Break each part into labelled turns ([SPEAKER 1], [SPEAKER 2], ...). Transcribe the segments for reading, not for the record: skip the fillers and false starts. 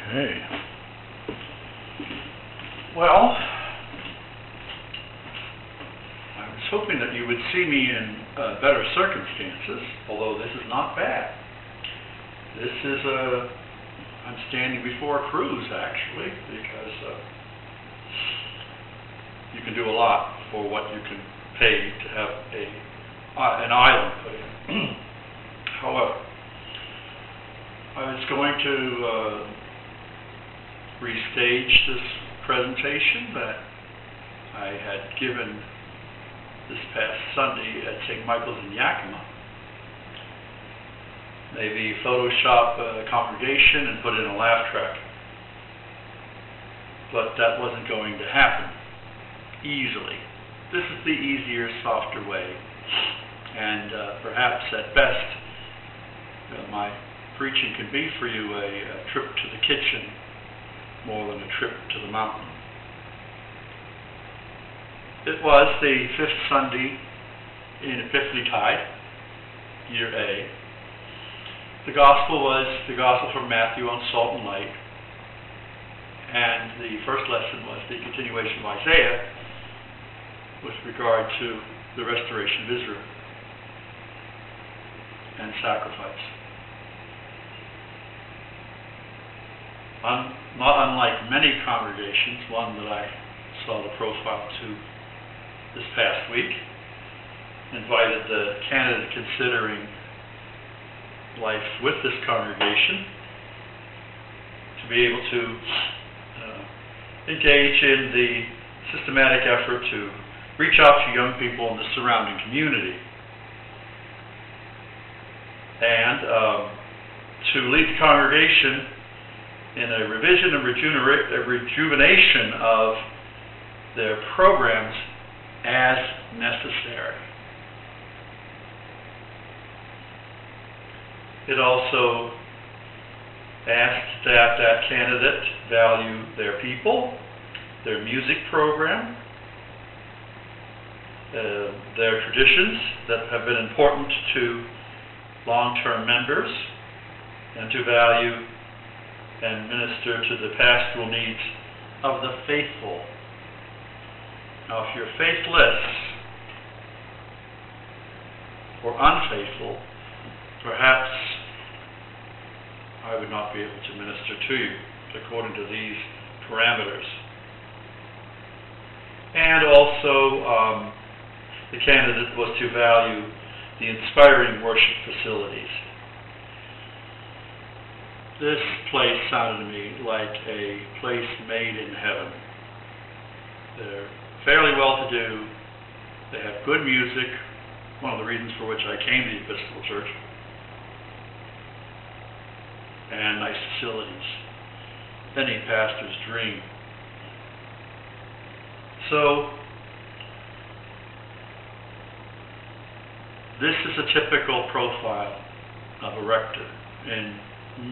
[SPEAKER 1] Okay. Well, I was hoping that you would see me in better circumstances, although this is not bad. This is I'm standing before a cruise, actually, because you can do a lot for what you can pay to have an island put in. However, I was going to restage this presentation that I had given this past Sunday at St. Michael's in Yakima. Maybe Photoshop a congregation and put in a laugh track. But that wasn't going to happen easily. This is the easier, softer way. And perhaps at best, my preaching can be for you a trip to the kitchen more than a trip to the mountain. It was the fifth Sunday in Epiphany Tide, year A. The gospel was the gospel from Matthew on salt and light. And the first lesson was the continuation of Isaiah with regard to the restoration of Israel and sacrifice. Not unlike many congregations, one that I saw the profile to this past week, invited the candidate considering life with this congregation to be able to engage in the systematic effort to reach out to young people in the surrounding community and to lead the congregation in a revision and rejuvenation of their programs as necessary. It also asked that that candidate value their people, their music program, their traditions that have been important to long-term members, and to value and minister to the pastoral needs of the faithful. Now, if you're faithless or unfaithful, perhaps I would not be able to minister to you according to these parameters. And also, the candidate was to value the inspiring worship facilities. This place sounded to me like a place made in heaven. They're fairly well-to-do. They have good music, one of the reasons for which I came to the Episcopal Church, and nice facilities. Any pastor's dream. So, this is a typical profile of a rector in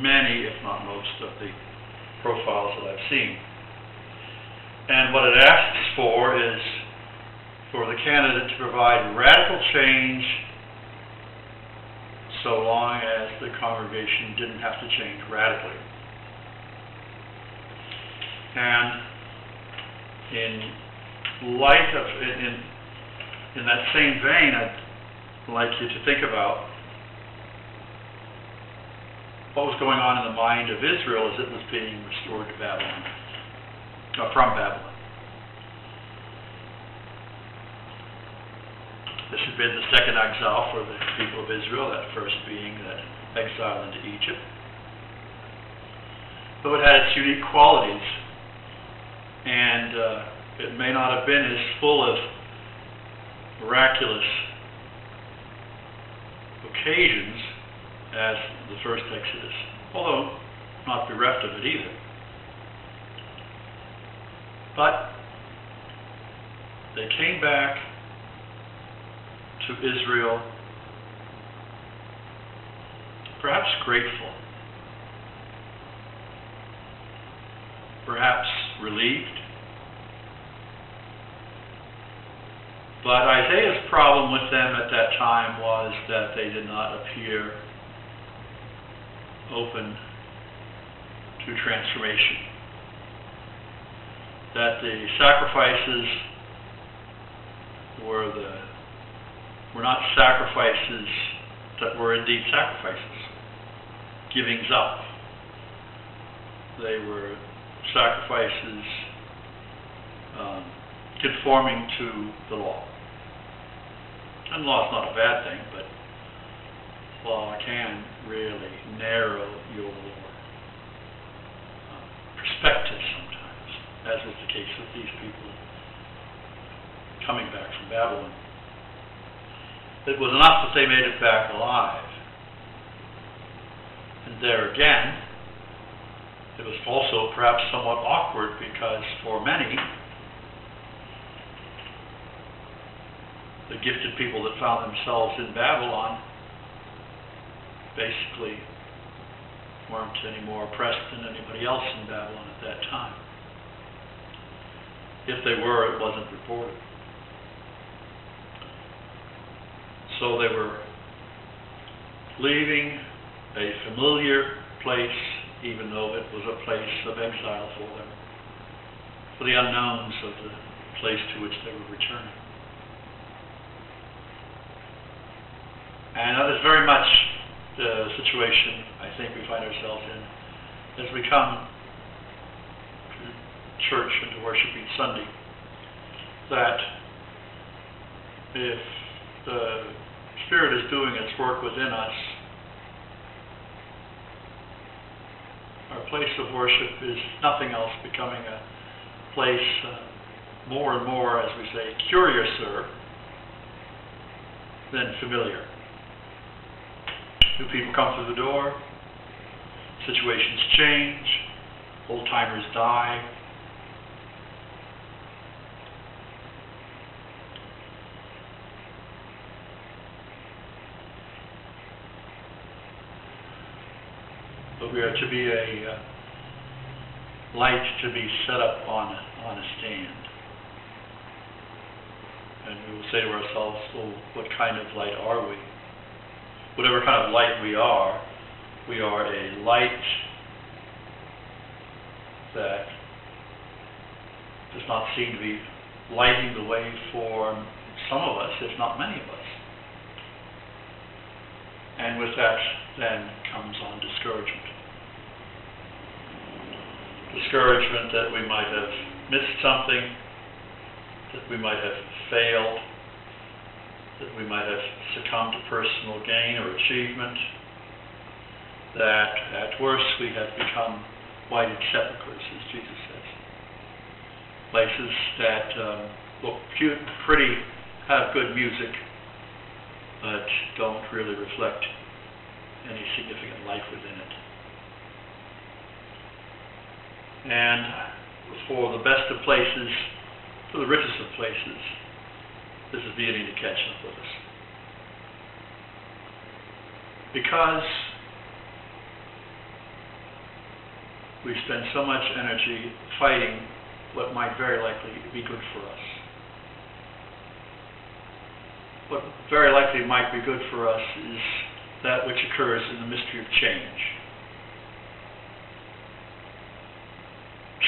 [SPEAKER 1] many, if not most, of the profiles that I've seen. And what it asks for is for the candidate to provide radical change so long as the congregation didn't have to change radically. And in light of, in that same vein, I'd like you to think about what was going on in the mind of Israel as it was being restored to Babylon, from Babylon. This had been the second exile for the people of Israel, that first being that exile into Egypt. Though it had its unique qualities, and it may not have been as full of miraculous occasions as the first Exodus, although not bereft of it either. But they came back to Israel perhaps grateful, perhaps relieved. But Isaiah's problem with them at that time was that they did not appear open through transformation. That the sacrifices were not sacrifices that were indeed sacrifices, givings up. They were sacrifices conforming to the law. And law is not a bad thing, but law can really narrow your perspective sometimes, as was the case with these people coming back from Babylon. It was enough that they made it back alive. And there again, it was also perhaps somewhat awkward because for many, the gifted people that found themselves in Babylon basically weren't any more oppressed than anybody else in Babylon at that time. If they were, it wasn't reported. So they were leaving a familiar place, even though it was a place of exile for them, for the unknowns of the place to which they were returning. And that is very much the situation I think we find ourselves in as we come to church and to worship each Sunday, that if the Spirit is doing its work within us, our place of worship is nothing else becoming a place more and more, as we say, curiouser than familiar. New people come through the door, situations change, old-timers die. But we are to be a light to be set up on a stand. And we will say to ourselves, well, what kind of light are we? Whatever kind of light we are a light that does not seem to be lighting the way for some of us, if not many of us. And with that then comes on discouragement. Discouragement that we might have missed something, that we might have failed, that we might have succumbed to personal gain or achievement, that at worst we have become whited sepulchres, as Jesus says. Places that look cute, pretty, have good music, but don't really reflect any significant life within it. And for the best of places, for the richest of places, this is beginning to catch up with us. Because we spend so much energy fighting what might very likely be good for us. What very likely might be good for us is that which occurs in the mystery of change.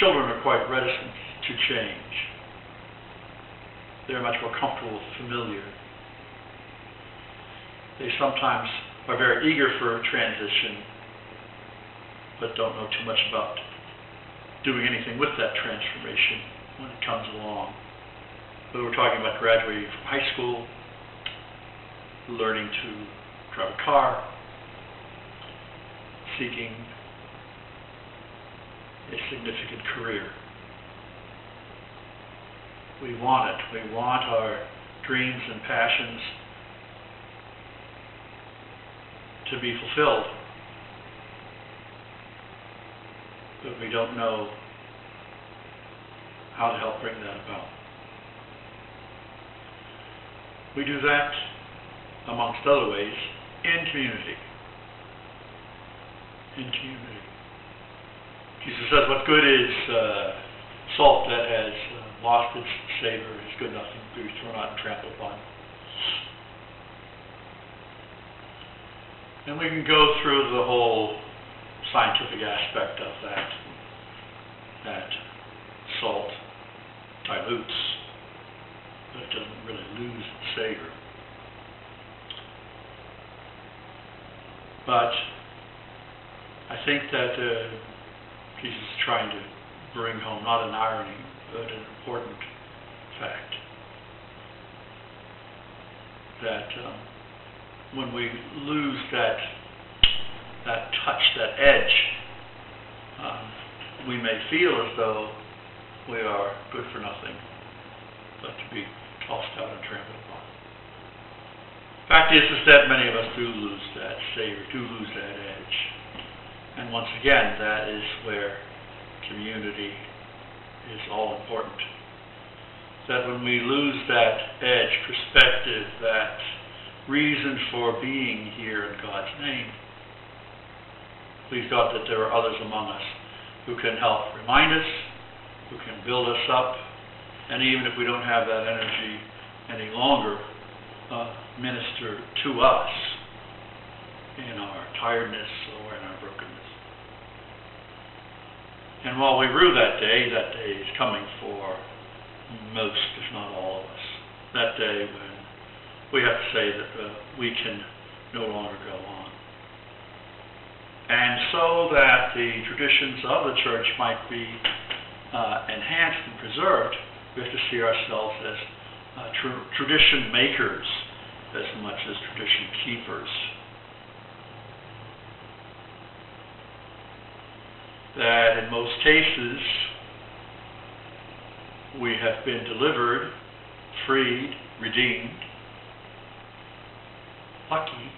[SPEAKER 1] Children are quite reticent to change. They're much more comfortable with familiar. They sometimes are very eager for transition, but don't know too much about doing anything with that transformation when it comes along. Whether we're talking about graduating from high school, learning to drive a car, seeking a significant career. We want it. We want our dreams and passions to be fulfilled. But we don't know how to help bring that about. We do that, amongst other ways, in community. In community. Jesus says, what good is salt that has lost its savor, is good nothing, to be thrown out and trampled upon. And we can go through the whole scientific aspect of that salt dilutes, but it doesn't really lose its savor. But I think that Jesus is trying to bring home not an irony, but an important fact. That when we lose that touch, that edge, we may feel as though we are good for nothing, but to be tossed out and trampled upon. Fact is that many of us do lose that savor, do lose that edge. And once again, that is where community is all important. That when we lose that edge, perspective, that reason for being here in God's name, please God that there are others among us who can help remind us, who can build us up, and even if we don't have that energy any longer, minister to us in our tiredness or in our brokenness. And while we rue that day is coming for most, if not all of us. That day when we have to say that we can no longer go on. And so that the traditions of the church might be enhanced and preserved, we have to see ourselves as tradition makers as much as tradition keepers. That in most cases we have been delivered, freed, redeemed, lucky,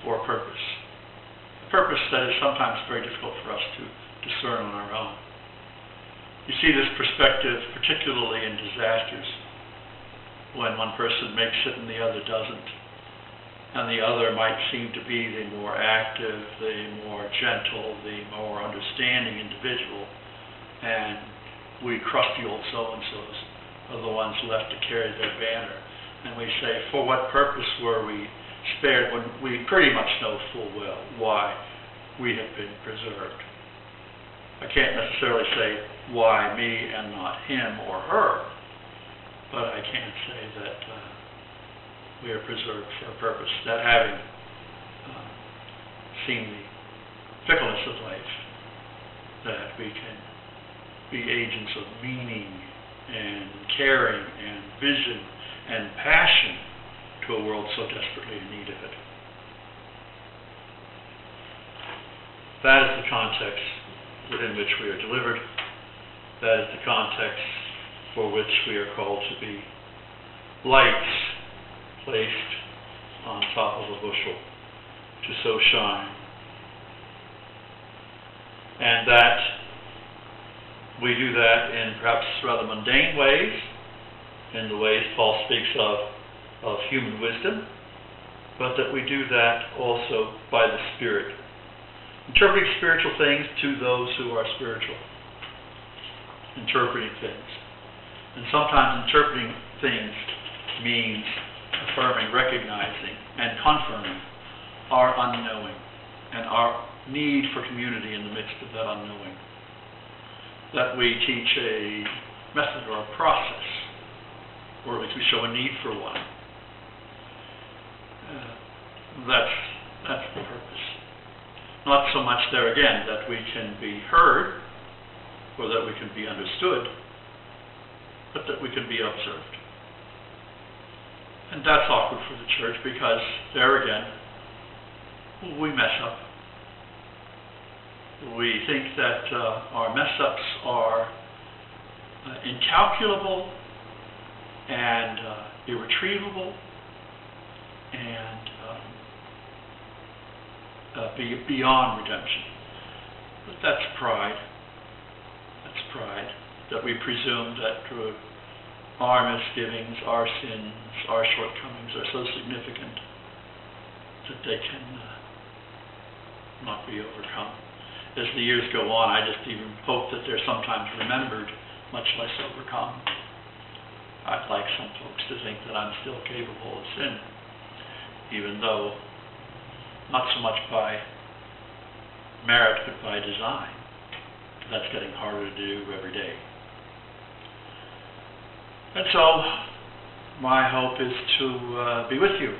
[SPEAKER 1] for a purpose. A purpose that is sometimes very difficult for us to discern on our own. You see this perspective particularly in disasters, when one person makes it and the other doesn't. And the other might seem to be the more active, the more gentle, the more understanding individual. And we crusty old so-and-sos are the ones left to carry their banner. And we say, for what purpose were we spared, when we pretty much know full well why we have been preserved. I can't necessarily say why me and not him or her, but I can say that we are preserved for a purpose, that having seen the fickleness of life, that we can be agents of meaning and caring and vision and passion to a world so desperately in need of it. That is the context within which we are delivered. That is the context for which we are called to be lights placed on top of a bushel to so shine. And that we do that in perhaps rather mundane ways, in the ways Paul speaks of human wisdom, but that we do that also by the Spirit. Interpreting spiritual things to those who are spiritual. Interpreting things. And sometimes interpreting things means affirming, recognizing, and confirming our unknowing and our need for community in the midst of that unknowing. That we teach a method or a process, or at least we show a need for one. That's the purpose. Not so much there again that we can be heard or that we can be understood, but that we can be observed. And that's awkward for the church because there again, we mess up. We think that our mess-ups are incalculable and irretrievable and beyond redemption. But that's pride. That's pride. That we presume that our misgivings, our sins, our shortcomings are so significant that they can not be overcome. As the years go on, I just even hope that they're sometimes remembered, much less overcome. I'd like some folks to think that I'm still capable of sin, even though not so much by merit, but by design. That's getting harder to do every day. And so, my hope is to be with you,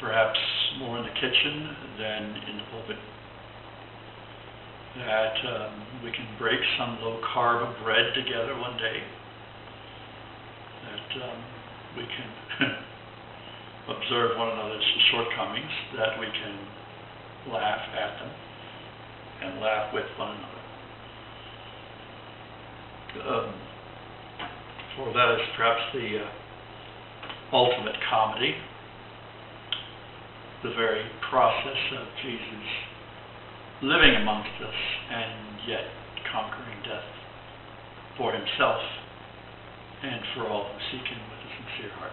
[SPEAKER 1] perhaps more in the kitchen than in the pulpit, that we can break some low-carb bread together one day, that we can observe one another's shortcomings, that we can laugh at them and laugh with one another. For that is perhaps the ultimate comedy, the very process of Jesus living amongst us and yet conquering death for himself and for all who seek him with a sincere heart.